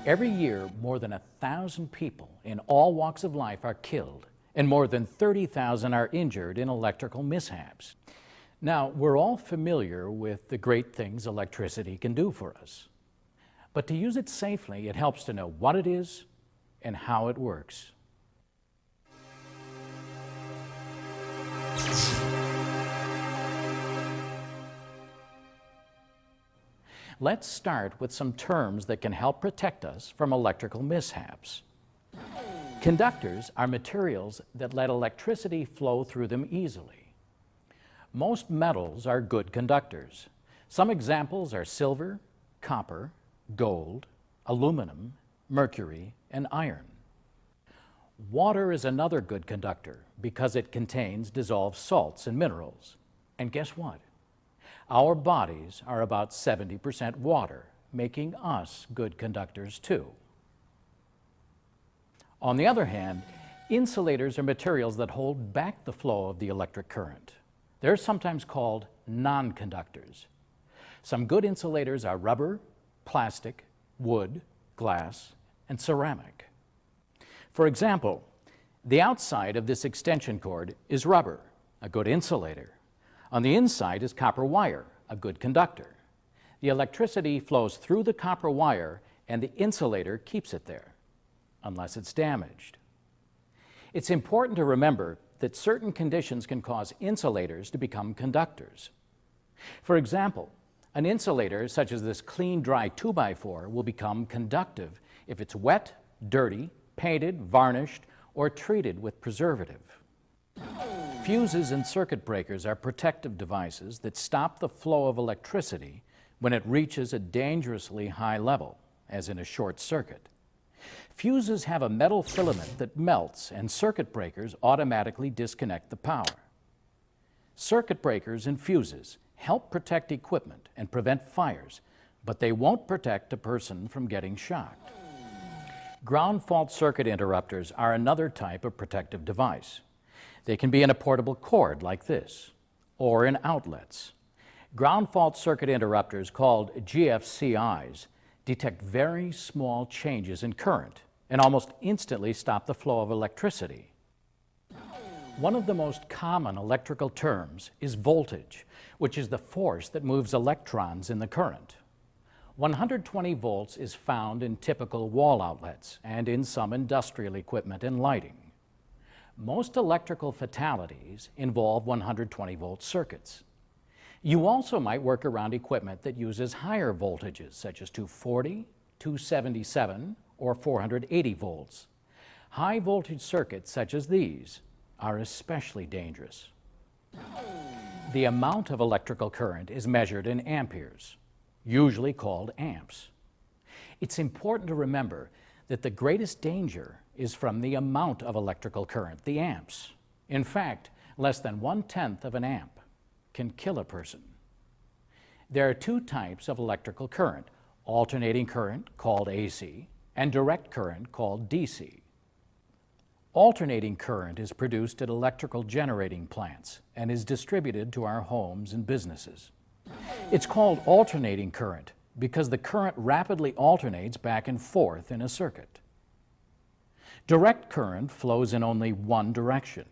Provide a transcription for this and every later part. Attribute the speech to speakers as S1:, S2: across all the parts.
S1: Every year, more than 1,000 people in all walks of life are killed, and more than 30,000 are injured in electrical mishaps. Now, we're all familiar with the great things electricity can do for us. But to use it safely, it helps to know what it is and how it works. Let's start with some terms that can help protect us from electrical mishaps. Conductors are materials that let electricity flow through them easily. Most metals are good conductors. Some examples are silver, copper, gold, aluminum, mercury, and iron. Water is another good conductor because it contains dissolved salts and minerals. And guess what? Our bodies are about 70% water, making us good conductors too. On the other hand, insulators are materials that hold back the flow of the electric current. They're sometimes called non-conductors. Some good insulators are rubber, plastic, wood, glass, and ceramic. For example, the outside of this extension cord is rubber, a good insulator. On the inside is copper wire, a good conductor. The electricity flows through the copper wire and the insulator keeps it there, unless it's damaged. It's important to remember that certain conditions can cause insulators to become conductors. For example, an insulator such as this clean, dry 2x4 will become conductive if it's wet, dirty, painted, varnished, or treated with preservative. Fuses and circuit breakers are protective devices that stop the flow of electricity when it reaches a dangerously high level, as in a short circuit. Fuses have a metal filament that melts, and circuit breakers automatically disconnect the power. Circuit breakers and fuses help protect equipment and prevent fires, but they won't protect a person from getting shocked. Ground fault circuit interrupters are another type of protective device. They can be in a portable cord like this, or in outlets. Ground fault circuit interrupters, called GFCIs, detect very small changes in current and almost instantly stop the flow of electricity. One of the most common electrical terms is voltage, which is the force that moves electrons in the current. 120 volts is found in typical wall outlets and in some industrial equipment and lighting. Most electrical fatalities involve 120 volt circuits. You also might work around equipment that uses higher voltages, such as 240, 277, or 480 volts. High voltage circuits such as these are especially dangerous. The amount of electrical current is measured in amperes, usually called amps. It's important to remember that the greatest danger is from the amount of electrical current, the amps. In fact, less than 1/10 of an amp can kill a person. There are two types of electrical current: alternating current, called AC, and direct current, called DC. Alternating current is produced at electrical generating plants and is distributed to our homes and businesses. It's called alternating current because the current rapidly alternates back and forth in a circuit. Direct current flows in only one direction.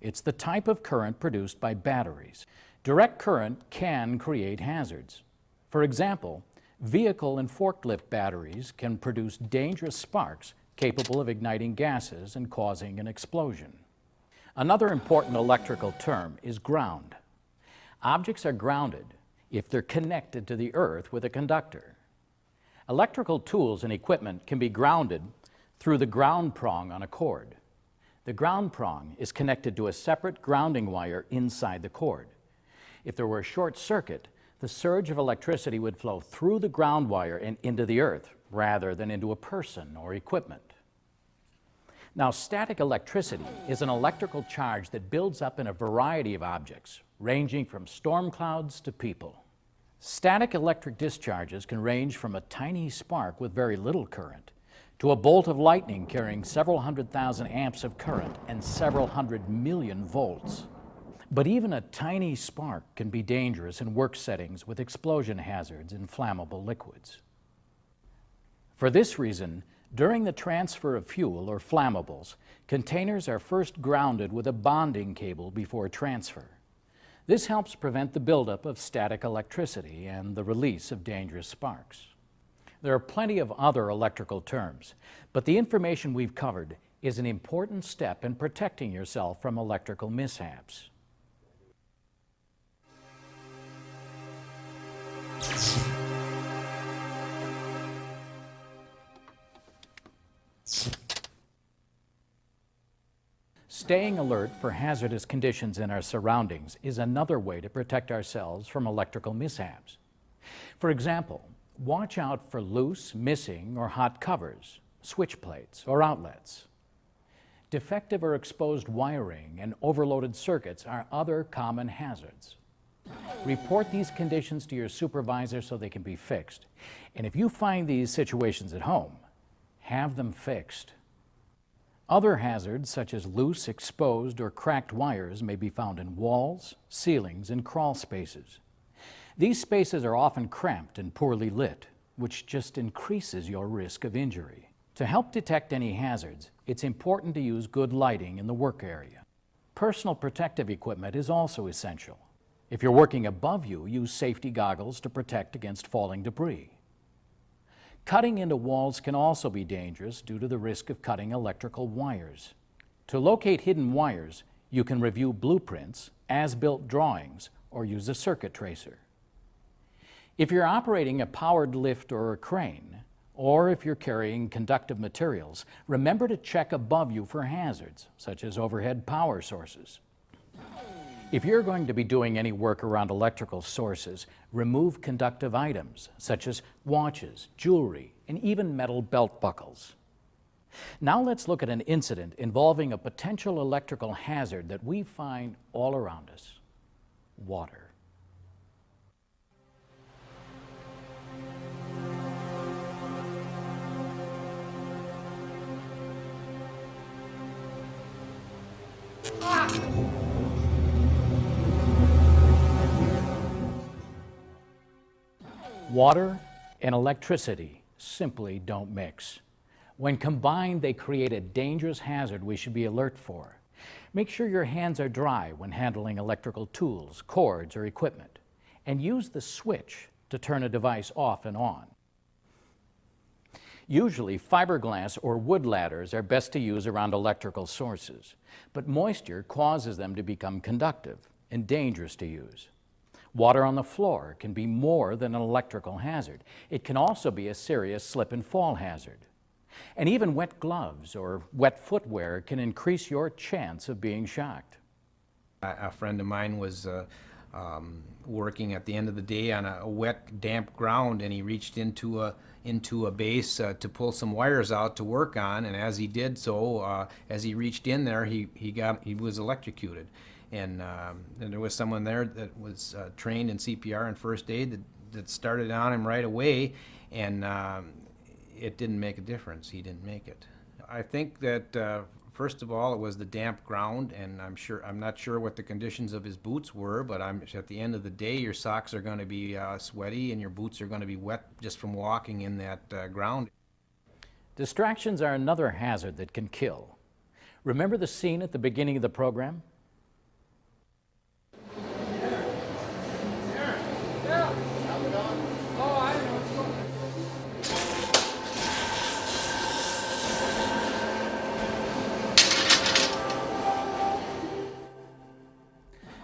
S1: It's the type of current produced by batteries. Direct current can create hazards. For example, vehicle and forklift batteries can produce dangerous sparks capable of igniting gases and causing an explosion. Another important electrical term is ground. Objects are grounded if they're connected to the earth with a conductor. Electrical tools and equipment can be grounded through the ground prong on a cord. The ground prong is connected to a separate grounding wire inside the cord. If there were a short circuit, the surge of electricity would flow through the ground wire and into the earth, rather than into a person or equipment. Now, static electricity is an electrical charge that builds up in a variety of objects, ranging from storm clouds to people. Static electric discharges can range from a tiny spark with very little current to a bolt of lightning carrying several 100,000 amps of current and several 100 million volts. But even a tiny spark can be dangerous in work settings with explosion hazards and flammable liquids. For this reason, during the transfer of fuel or flammables, containers are first grounded with a bonding cable before transfer. This helps prevent the buildup of static electricity and the release of dangerous sparks. There are plenty of other electrical terms, but the information we've covered is an important step in protecting yourself from electrical mishaps. Staying alert for hazardous conditions in our surroundings is another way to protect ourselves from electrical mishaps. For example, watch out for loose, missing, or hot covers, switch plates, or outlets. Defective or exposed wiring and overloaded circuits are other common hazards. Report these conditions to your supervisor so they can be fixed. And if you find these situations at home, have them fixed. Other hazards, such as loose, exposed, or cracked wires, may be found in walls, ceilings, and crawl spaces. These spaces are often cramped and poorly lit, which just increases your risk of injury. To help detect any hazards, it's important to use good lighting in the work area. Personal protective equipment is also essential. If you're working above you, use safety goggles to protect against falling debris. Cutting into walls can also be dangerous due to the risk of cutting electrical wires. To locate hidden wires, you can review blueprints, as-built drawings, or use a circuit tracer. If you're operating a powered lift or a crane, or if you're carrying conductive materials, remember to check above you for hazards, such as overhead power sources. If you're going to be doing any work around electrical sources, remove conductive items, such as watches, jewelry, and even metal belt buckles. Now let's look at an incident involving a potential electrical hazard that we find all around us: water. Water and electricity simply don't mix. When combined, they create a dangerous hazard we should be alert for. Make sure your hands are dry when handling electrical tools, cords, or equipment, and use the switch to turn a device off and on. Usually, fiberglass or wood ladders are best to use around electrical sources, but moisture causes them to become conductive and dangerous to use. Water on the floor can be more than an electrical hazard. It can also be a serious slip and fall hazard. And even wet gloves or wet footwear can increase your chance of being shocked.
S2: A friend of mine was working at the end of the day on a wet, damp ground, and he reached into a base to pull some wires out to work on, and as he did so, as he reached in there, he was electrocuted. And there was someone there that was trained in CPR and first aid that started on him right away, and it didn't make a difference. He didn't make it. I think that first of all, it was the damp ground, and I'm not sure what the conditions of his boots were, but at the end of the day, your socks are going to be sweaty and your boots are going to be wet just from walking in that ground.
S1: Distractions are another hazard that can kill. Remember the scene at the beginning of the program?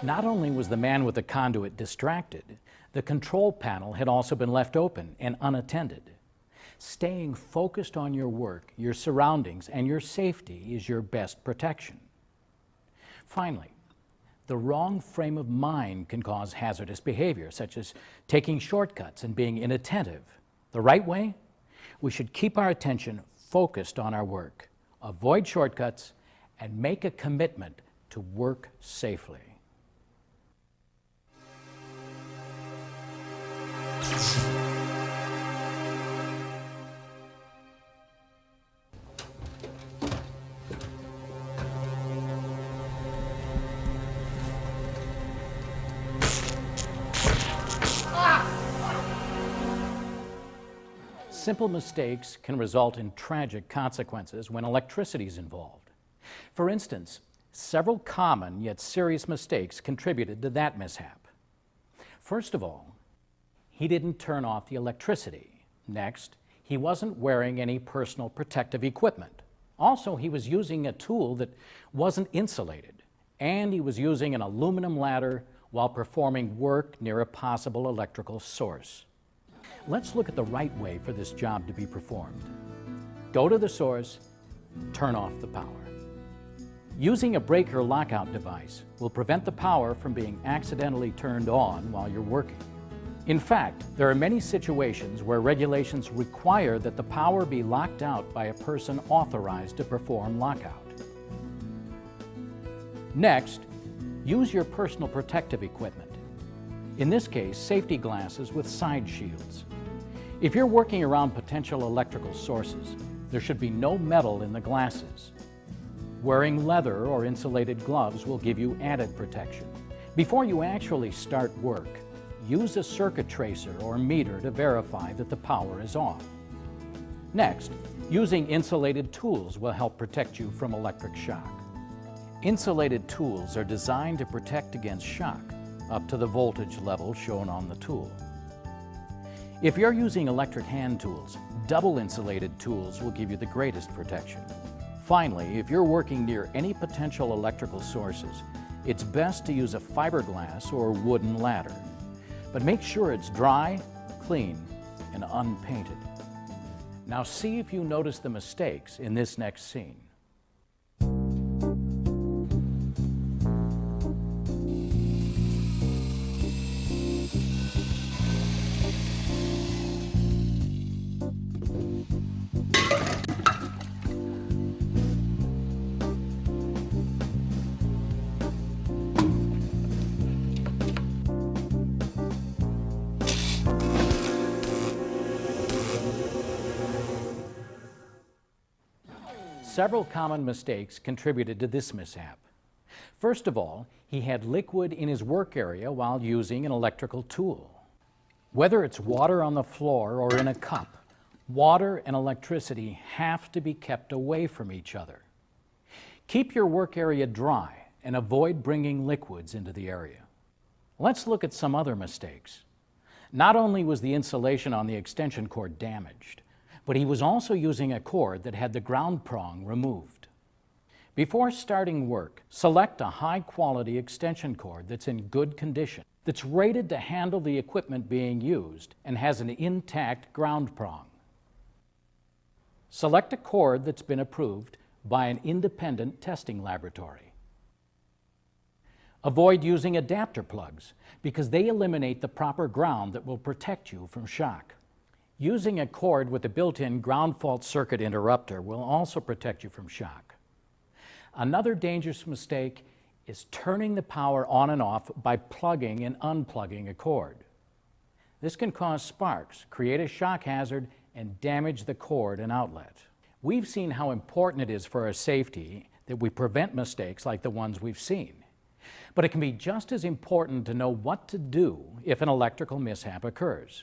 S1: Not only was the man with the conduit distracted, the control panel had also been left open and unattended. Staying focused on your work, your surroundings, and your safety is your best protection. Finally, the wrong frame of mind can cause hazardous behavior, such as taking shortcuts and being inattentive. The right way? We should keep our attention focused on our work, avoid shortcuts, and make a commitment to work safely. simple mistakes can result in tragic consequences when electricity is involved. For instance, several common yet serious mistakes contributed to that mishap. First of all, he didn't turn off the electricity. Next, he wasn't wearing any personal protective equipment. Also, he was using a tool that wasn't insulated, and he was using an aluminum ladder while performing work near a possible electrical source. Let's look at the right way for this job to be performed. Go to the source, turn off the power. Using a breaker lockout device will prevent the power from being accidentally turned on while you're working. In fact, there are many situations where regulations require that the power be locked out by a person authorized to perform lockout. Next, use your personal protective equipment. In this case, safety glasses with side shields. If you're working around potential electrical sources, there should be no metal in the glasses. Wearing leather or insulated gloves will give you added protection. Before you actually start work, use a circuit tracer or meter to verify that the power is off. Next, using insulated tools will help protect you from electric shock. Insulated tools are designed to protect against shock up to the voltage level shown on the tool. If you're using electric hand tools, double insulated tools will give you the greatest protection. Finally, if you're working near any potential electrical sources, it's best to use a fiberglass or wooden ladder. But make sure it's dry, clean, and unpainted. Now see if you notice the mistakes in this next scene. Several common mistakes contributed to this mishap. First of all, he had liquid in his work area while using an electrical tool. Whether it's water on the floor or in a cup, water and electricity have to be kept away from each other. Keep your work area dry and avoid bringing liquids into the area. Let's look at some other mistakes. Not only was the insulation on the extension cord damaged, but he was also using a cord that had the ground prong removed. Before starting work, select a high-quality extension cord that's in good condition, that's rated to handle the equipment being used, and has an intact ground prong. Select a cord that's been approved by an independent testing laboratory. Avoid using adapter plugs because they eliminate the proper ground that will protect you from shock. Using a cord with a built-in ground fault circuit interrupter will also protect you from shock. Another dangerous mistake is turning the power on and off by plugging and unplugging a cord. This can cause sparks, create a shock hazard, and damage the cord and outlet. We've seen how important it is for our safety that we prevent mistakes like the ones we've seen. But it can be just as important to know what to do if an electrical mishap occurs.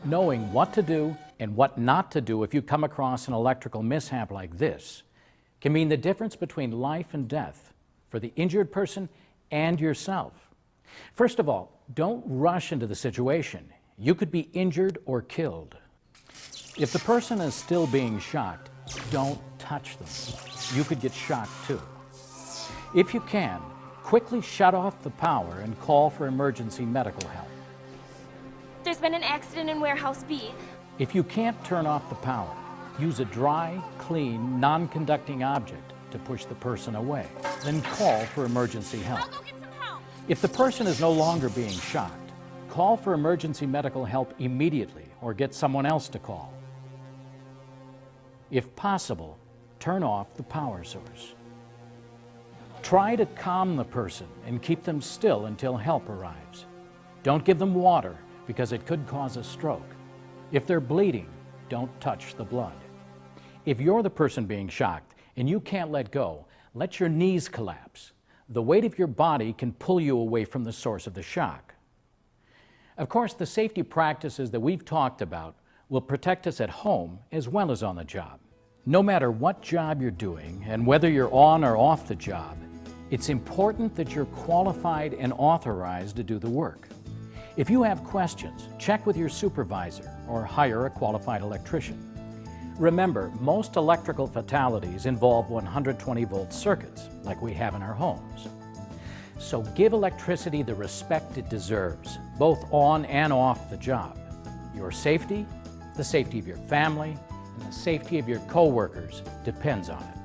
S1: Knowing what to do and what not to do if you come across an electrical mishap like this can mean the difference between life and death for the injured person and yourself. First of all, don't rush into the situation. You could be injured or killed. If the person is still being shocked, don't touch them. You could get shocked too. If you can, quickly shut off the power and call for emergency medical help.
S3: There's been an accident in Warehouse B.
S1: If you can't turn off the power, use a dry, clean, non-conducting object to push the person away. Then call for emergency help.
S3: I'll go get some help.
S1: If the person is no longer being shocked, call for emergency medical help immediately or get someone else to call. If possible, turn off the power source. Try to calm the person and keep them still until help arrives. Don't give them water because it could cause a stroke. If they're bleeding, don't touch the blood. If you're the person being shocked and you can't let go, let your knees collapse. The weight of your body can pull you away from the source of the shock. Of course, the safety practices that we've talked about will protect us at home as well as on the job. No matter what job you're doing and whether you're on or off the job, it's important that you're qualified and authorized to do the work. If you have questions, check with your supervisor or hire a qualified electrician. Remember, most electrical fatalities involve 120-volt circuits, like we have in our homes. So give electricity the respect it deserves, both on and off the job. Your safety, the safety of your family, and the safety of your coworkers depends on it.